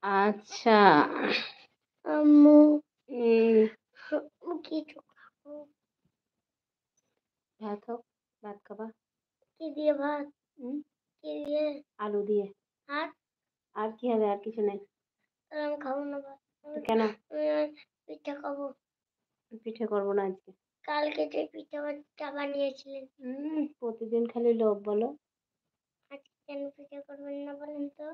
আচ্ছা। আম্মু উম কিছু খাবো। ভাত হোক, ভাত খাবা? কি দিয়ে ভাত? উম কি দিয়ে? আলু দিয়ে। আর আর কি হবে? আর কিছু নেই। আমি খাবো না ভাত। তো কেন? পিঠা খাবো। পিঠে করবো না আজকে। কালকে যে পিঠা বানিয়েছিলেন। প্রতিদিন খালি লোভ বলো। আজকে কেন পিঠা করবেন না বলেন তো?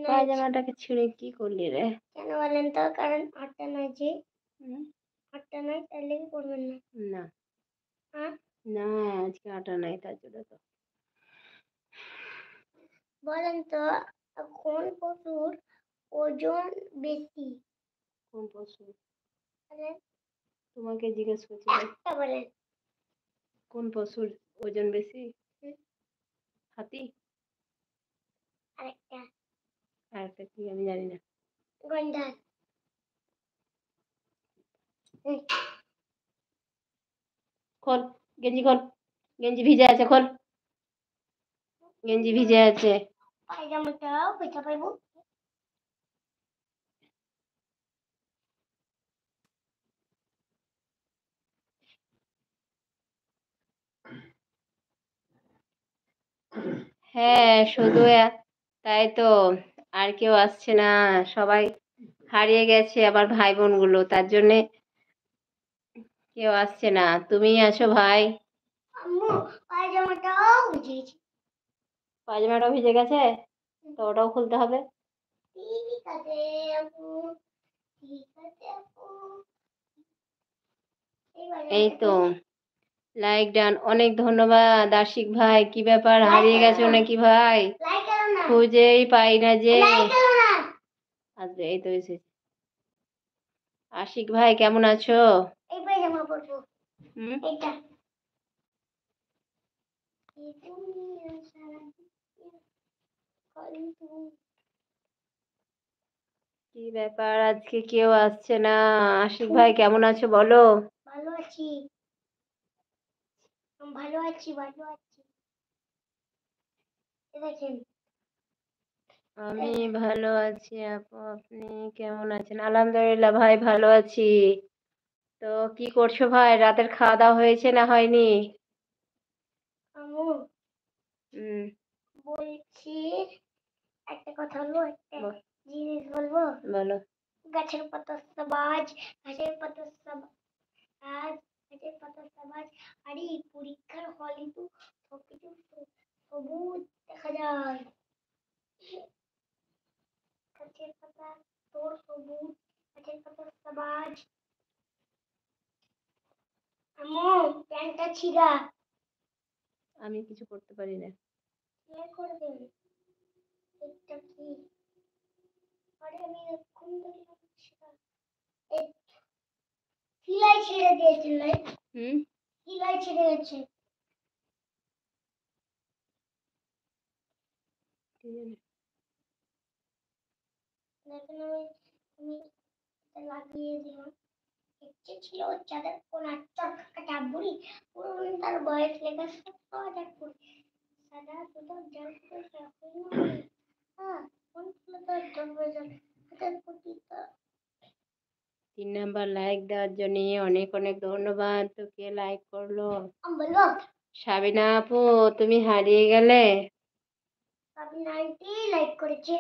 পায়জামাটাকে ছিঁড়ে কি করলি রে? কেন বলেন তো? কারণ আটটা নাই যে। হুম, আটটা নাই তাহলে কি করবেন না? না হ্যাঁ না, আজকে আটা নাই তার জন্য তো। বলেন তো কোন পশুর ওজন বেশি? কোন পশু? বলেন তোমাকে জিজ্ঞেস করছি। একটা বলেন। কোন পশুর ওজন বেশি? হাতি? আরেকটা আর একটা কি আমি জানি না। গন্ডার। খোল গেঞ্জি, খোল গেঞ্জি ভিজে আছে, খোল গেঞ্জি ভিজে আছে। পায়জামাটাও পিঠা পাইবো। হ্যাঁ, শুধু তাই তো, আর কেউ আসছে না, সবাই হারিয়ে গেছে আবার ভাই বোনগুলো, তার জন্যে কেউ আসছে না। তুমিই আছো ভাই। আম্মু পায়জামাটাও ভিজেছে। পায়জামাটা ভিজে গেছে, তো ওটাও খুলতে হবে। ঠিক আছে আপু, ঠিক আছে আপু। এই তো লাইক ডান, অনেক ধন্যবাদ। আশিক ভাই, কি ব্যাপার, হারিয়ে গেছো নাকি ভাই? খুঁজেই পাই না যে। আচ্ছা, এই তো এসেছে। আশিক ভাই কেমন আছো? এই পায়জামা পরবো। হুম, এটা কি ব্যাপার, আজকে কেউ আসছে না। আশিক ভাই কেমন আছো বলো? ভালো আছি, ভালো আছি, ভালো আছি। দেখেন আমি ভালো আছি আপু, আপনি কেমন আছেন? আলহামদুলিল্লাহ ভাই, ভালো আছি। তো কি করছো ভাই? রাতের খাওয়া দাওয়া হয়েছে না হয়নি? আম্মু হুম, বলছি একটা কথা বলবো, একটা জিনিস বলবো। বলো। গাছের পাতা সবুজ, ঘাসের পাতা সবুজ, গাছের পাতা সবুজ, আর এই পরীক্ষার হলে তো সবকিছু সবুজ দেখা যায়। গাছের পাতা তোর সবুজ, গাছের পাতা সবুজ। আম্মু প্যান্টটা ছিঁড়া। আমি কিছু করতে পারি না। কে করবেন? এটা কি? আরে আমি এক্ষুন ধরে ছিঁড়া। এই সিলাই ছিঁড়ে দিয়েছিলে। সিলাই ছিঁড়ে গেছে। দেখেন আমি লাগিয়ে দিলাম। ইচ্ছে ছিল চাঁদের কোনার চরকাটা বুড়ি পুরো তার বয়স লেখা সব করি সাদা শুধু জল করে হ্যাঁ কোন ছিল তার জন্মজন হাতের প্রতি 3 নাম্বার লাইক দেওয়ার জন্য অনেক অনেক ধন্যবাদ। তো কে লাইক করলো? বলবো সাবিনা আপু, তুমি হারিয়ে গেলে। আপনি 90 লাইক করেছে।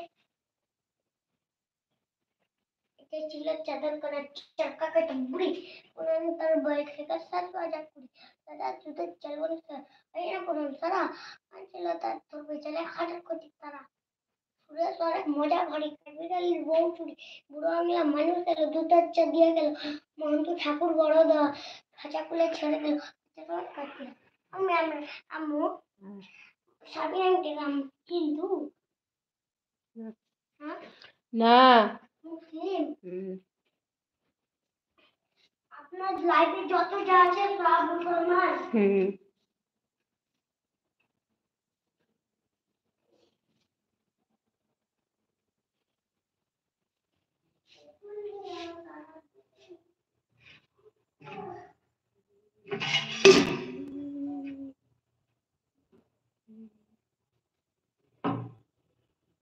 এটা ছিল চাঁদের কোনার চরকাটা বুড়ি পুরো তার বয়স লেখা 7,000 দাদা দুধের চাল বলে না কোনো সারা ছিল তার ধরবে চলে 8 কোটি তারা পুরো তোর মজা ঘরে বিড়ালির বউ চুরি বুড়ো আংলা মানুষ এলো দুধের চা দিয়ে গেল মহন্ত ঠাকুর বড় দা খাঁচা খুলে ছেড়ে দিল কাটল আমি আম্মু সাবি আনতে গাম কিন্তু না মুসলিম আপনার লাইফে যত যা আছে সব মুসলমান